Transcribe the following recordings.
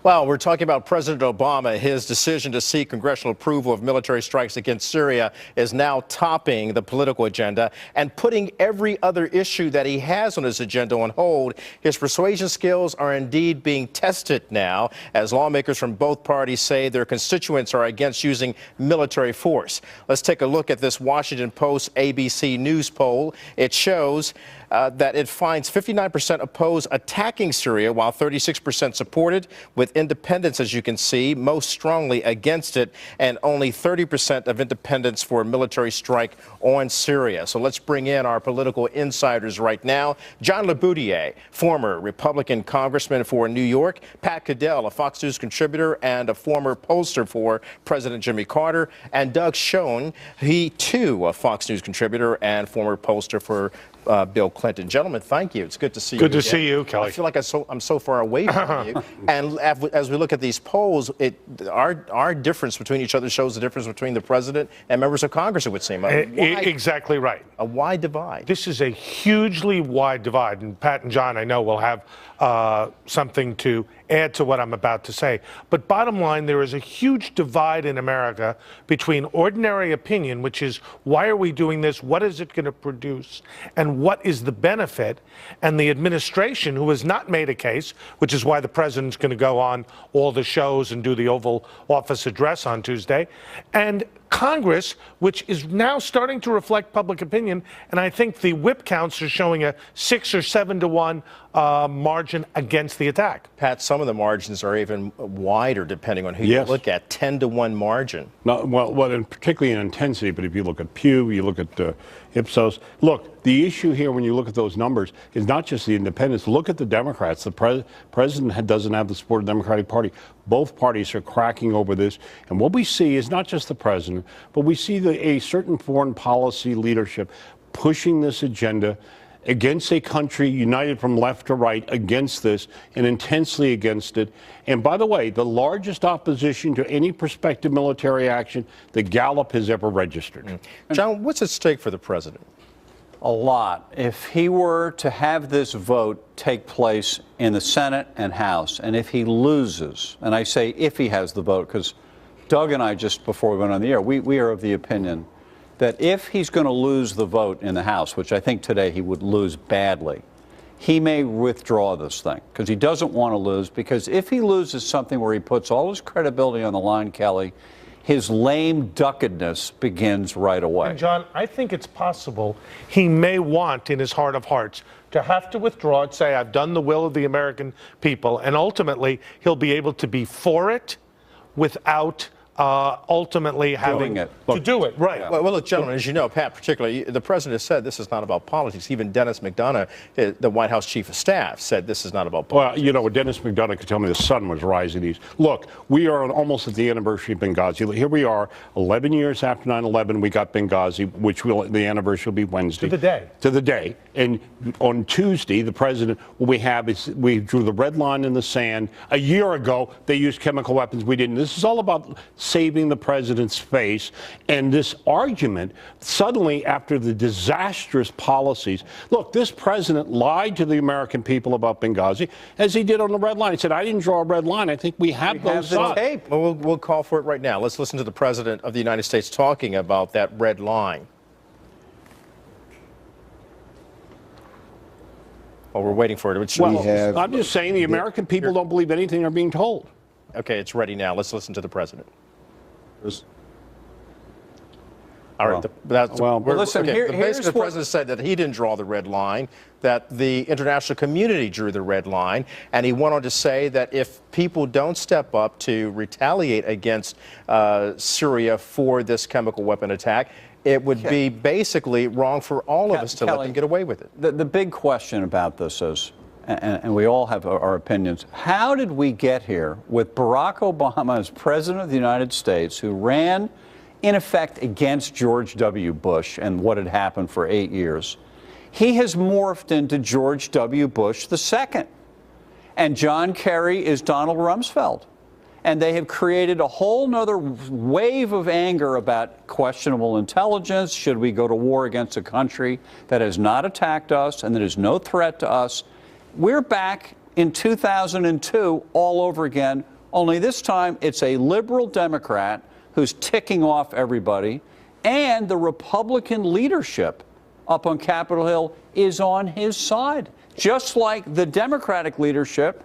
Well, we're talking about President Obama. His decision to seek congressional approval of military strikes against Syria is now topping the political agenda and putting every other issue that he has on his agenda on hold. His persuasion skills are indeed being tested now, as lawmakers from both parties say their constituents are against using military force. Let's take a look at this Washington Post ABC News poll. It shows that it finds 59% oppose attacking Syria, while 36% support it, with independents, as you can see, most strongly against it, and only 30% of independents for a military strike on Syria. So let's bring in our political insiders right now. John LeBoutillier, former Republican congressman for New York; Pat Caddell, a Fox News contributor and a former pollster for President Jimmy Carter; and Doug Schoen, he too a Fox News contributor and former pollster for Bill Clinton. Gentlemen, thank you. It's good to see you. Good to see you, Kelly. I feel like I'm so far away from you. And as we look at these polls, our difference between each other shows the difference between the president and members of Congress, it would seem. Exactly right. A wide divide. This is a hugely wide divide. And Pat and John, I know, will have something to add to what I'm about to say. But bottom line, there is a huge divide in America between ordinary opinion, which is, why are we doing this? What is it going to produce? And what is the benefit? And the administration, who has not made a case, which is why the president's going to go on all the shows and do the Oval Office address on Tuesday. And Congress, which is now starting to reflect public opinion, and I think the whip counts are showing a 6 or 7 to 1 margin against the attack. Pat, some of the margins are even wider depending on who you look at. 10 to 1 margin. No, well, and particularly in intensity. But if you look at Pew, you look at Ipsos. Look, the issue here, when you look at those numbers, is not just the independents. Look at the Democrats. The president doesn't have the support of the Democratic Party. Both parties are cracking over this. And what we see is not just the president, but we see a certain foreign policy leadership pushing this agenda against a country united from left to right against this, and intensely against it. And by the way, the largest opposition to any prospective military action that Gallup has ever registered. John, what's at stake for the president? A lot. If he were to have this vote take place in the Senate and House, and if he loses, and I say if he has the vote, because Doug and I, just before we went on the air, we are of the opinion that if he's going to lose the vote in the House, which I think today he would lose badly, he may withdraw this thing, because he doesn't want to lose. Because if he loses something where he puts all his credibility on the line, Kelly, his lame duckedness begins right away. And John, I think it's possible he may want, in his heart of hearts, to have to withdraw and say, I've done the will of the American people, and ultimately he'll be able to be for it without ultimately having to do it. Right. Yeah. Well, look, gentlemen, as you know, Pat, particularly, the president has said this is not about politics. Even Dennis McDonough, the White House chief of staff, said this is not about politics. Well, you know, Dennis McDonough could tell me the sun was rising. Look, we are almost at the anniversary of Benghazi. Here we are, 11 years after 9/11, we got Benghazi, which the anniversary will be Wednesday. To the day. To the day. And on Tuesday, the president, what we have is we drew the red line in the sand. A year ago, they used chemical weapons. We didn't. This is all about saving the president's face. And this argument, suddenly after the disastrous policies, look, this president lied to the American people about Benghazi, as he did on the red line. He said, I didn't draw a red line. I think we have those tape. Well, we'll call for it right now. Let's listen to the president of the United States talking about that red line. Well, we're waiting for it. Well, I'm just saying the American people don't believe anything they're being told. Okay, it's ready now. Let's listen to the president. All right. Listen, basically, the president said that he didn't draw the red line, that the international community drew the red line, and he went on to say that if people don't step up to retaliate against Syria for this chemical weapon attack, it would be basically wrong for all of us to let them get away with it. The big question about this is, and we all have our opinions, how did we get here with Barack Obama as president of the United States, who ran, in effect, against George W. Bush and what had happened for 8 years? He has morphed into George W. Bush II. And John Kerry is Donald Rumsfeld. And they have created a whole nother wave of anger about questionable intelligence. Should we go to war against a country that has not attacked us and that is no threat to us? We're back in 2002 all over again, only this time it's a liberal Democrat who's ticking off everybody, and the Republican leadership up on Capitol Hill is on his side, just like the Democratic leadership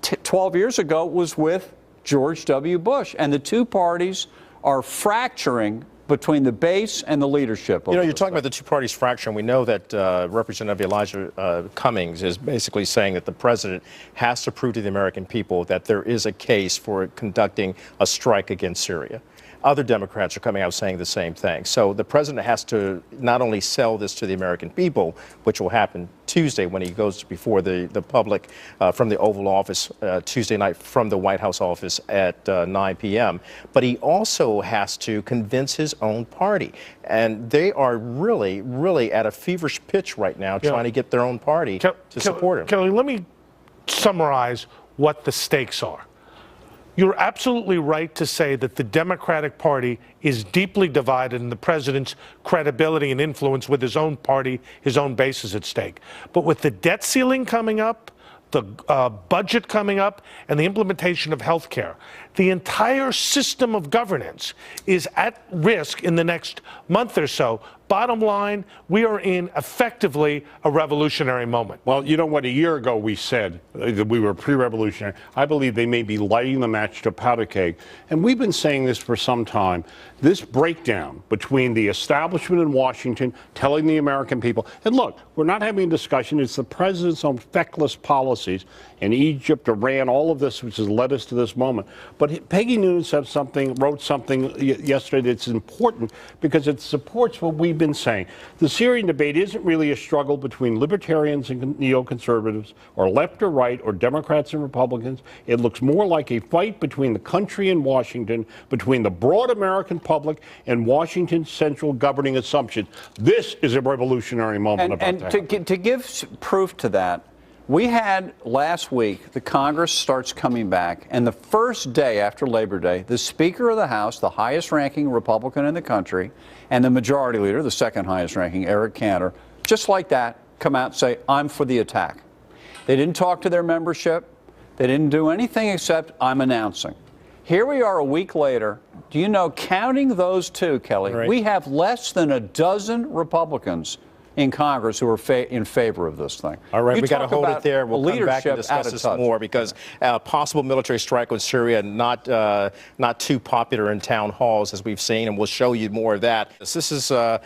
12 years ago was with George W. Bush. And the two parties are fracturing between the base and the leadership. You know, you're talking about the two parties fracturing. We know that Representative Elijah Cummings is basically saying that the president has to prove to the American people that there is a case for conducting a strike against Syria. Other Democrats are coming out saying the same thing. So the president has to not only sell this to the American people, which will happen Tuesday when he goes before the public from the Oval Office Tuesday night from the White House office at 9 p.m., but he also has to convince his own party. And they are really, really at a feverish pitch right now trying to get their own party to support him. Kelly, let me summarize what the stakes are. You're absolutely right to say that the Democratic Party is deeply divided and the president's credibility and influence with his own party, his own base is at stake. But with the debt ceiling coming up, the budget coming up, and the implementation of health care, the entire system of governance is at risk in the next month or so. Bottom line, we are in effectively a revolutionary moment. Well, you know what? A year ago we said that we were pre-revolutionary. I believe they may be lighting the match to powder keg. And we've been saying this for some time. This breakdown between the establishment in Washington telling the American people, and look, we're not having a discussion. It's the president's own feckless policies in Egypt, Iran, all of this, which has led us to this moment. But Peggy Noonan wrote something yesterday that's important because it supports what we've been saying. The Syrian debate isn't really a struggle between libertarians and neoconservatives, or left or right, or Democrats and Republicans. It looks more like a fight between the country and Washington, between the broad American public and Washington's central governing assumptions. This is a revolutionary moment. And to give proof to that, we had last week, the Congress starts coming back, and the first day after Labor Day, the Speaker of the House, the highest ranking Republican in the country, and the Majority Leader, the second highest ranking, Eric Cantor, just like that, come out and say, I'm for the attack. They didn't talk to their membership. They didn't do anything except I'm announcing. Here we are a week later. Do you know, counting those two, Kelly, right, we have less than a dozen Republicans in Congress who are in favor of this thing. All right, you we got to hold it there. We'll come back and discuss this more because possible military strike on Syria, not too popular in town halls as we've seen, and we'll show you more of that. This is a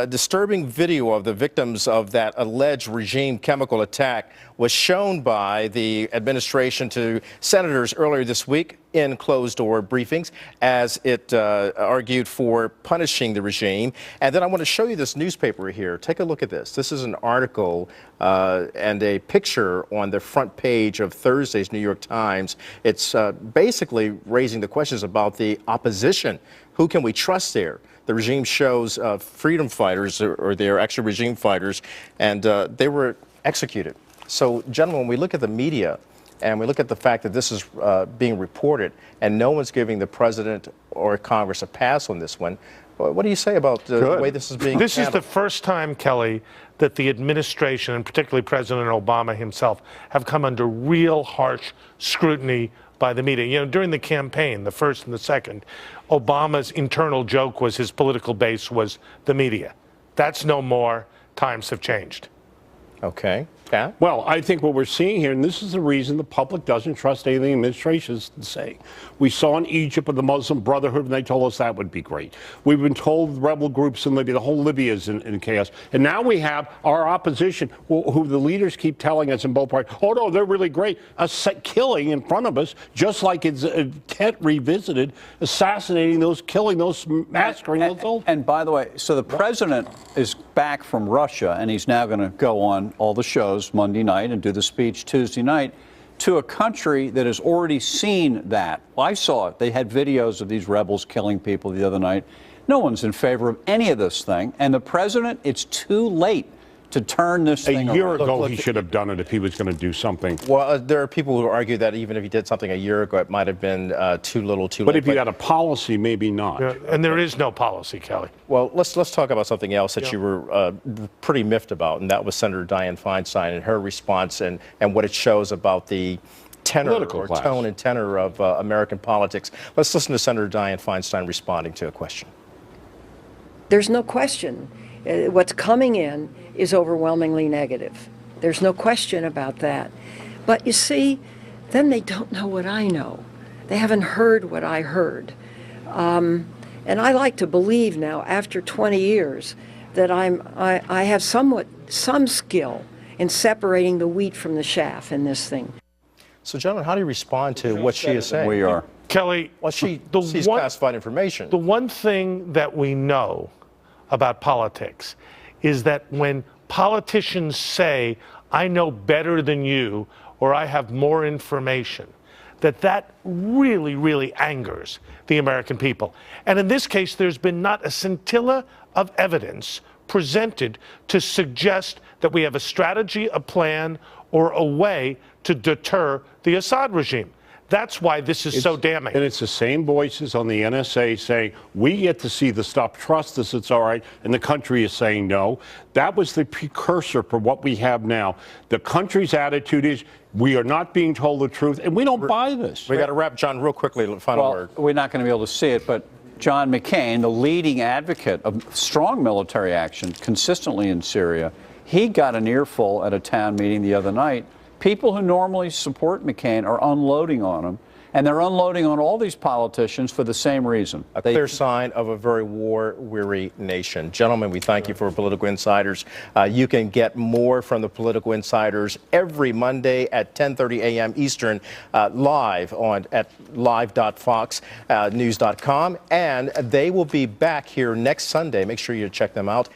disturbing video of the victims of that alleged regime chemical attack was shown by the administration to senators earlier this week in closed-door briefings as it argued for punishing the regime. And then I want to show you this newspaper here. Take a look at this. This is an article and a picture on the front page of Thursday's New York Times. It's basically raising the questions about the opposition. Who can we trust there? The regime shows freedom fighters, or they're actually regime fighters, and they were executed. So, gentlemen, when we look at the media and we look at the fact that this is being reported and no one's giving the president or Congress a pass on this one, what do you say about the way this is being handled? This is the first time, Kelly, that the administration, and particularly President Obama himself, have come under real harsh scrutiny by the media. You know, during the campaign, the first and the second, Obama's internal joke was his political base was the media. That's no more. Times have changed. Okay. Pat? Well, I think what we're seeing here, and this is the reason the public doesn't trust anything the administration is saying. We saw in Egypt with the Muslim Brotherhood, and they told us that would be great. We've been told rebel groups in Libya, the whole Libya is in chaos. And now we have our opposition, who the leaders keep telling us in both parties, oh, no, they're really great. Killing in front of us, just like it's Tet revisited, assassinating those, killing those, massacring those soldiers. And by the way, so the president is back from Russia, and he's now going to go on all the shows Monday night and do the speech Tuesday night to a country that has already seen that. Well, I saw it. They had videos of these rebels killing people the other night. No one's in favor of any of this thing. And the president, it's too late to turn this A thing year around. ago, he should have done it if he was going to do something. Well, there are people who argue that even if he did something a year ago, it might have been too little, too late. But if you had a policy, maybe not. Yeah, and there is no policy, Kelly. Well, let's talk about something else that you were pretty miffed about, and that was Senator Dianne Feinstein and her response and what it shows about the tenor Political or class. tone and tenor of American politics. Let's listen to Senator Dianne Feinstein responding to a question. There's no question. What's coming in is overwhelmingly negative. There's no question about that. But you see, then they don't know what I know. They haven't heard what I heard. And I like to believe now, after 20 years, that I have some skill in separating the wheat from the chaff in this thing. So, gentlemen, how do you respond to what she is saying? We are. Kelly, Well, she sees classified information. The one thing that we know about politics is that when politicians say, I know better than you, or I have more information, that really, really angers the American people. And in this case, there's been not a scintilla of evidence presented to suggest that we have a strategy, a plan, or a way to deter the Assad regime. That's why this is so damning. And it's the same voices on the NSA saying, we get to see the stuff, trust us, it's all right, and the country is saying no. That was the precursor for what we have now. The country's attitude is, we are not being told the truth, and we don't buy this. We got to wrap, John, real quickly, final word. We're not going to be able to see it, but John McCain, the leading advocate of strong military action consistently in Syria, he got an earful at a town meeting the other night. People who normally support McCain are unloading on him, and they're unloading on all these politicians for the same reason. A clear sign of a very war-weary nation. Gentlemen, we thank you for Political Insiders. You can get more from the Political Insiders every Monday at 10:30 a.m. Eastern, live at live.foxnews.com. And they will be back here next Sunday. Make sure you check them out.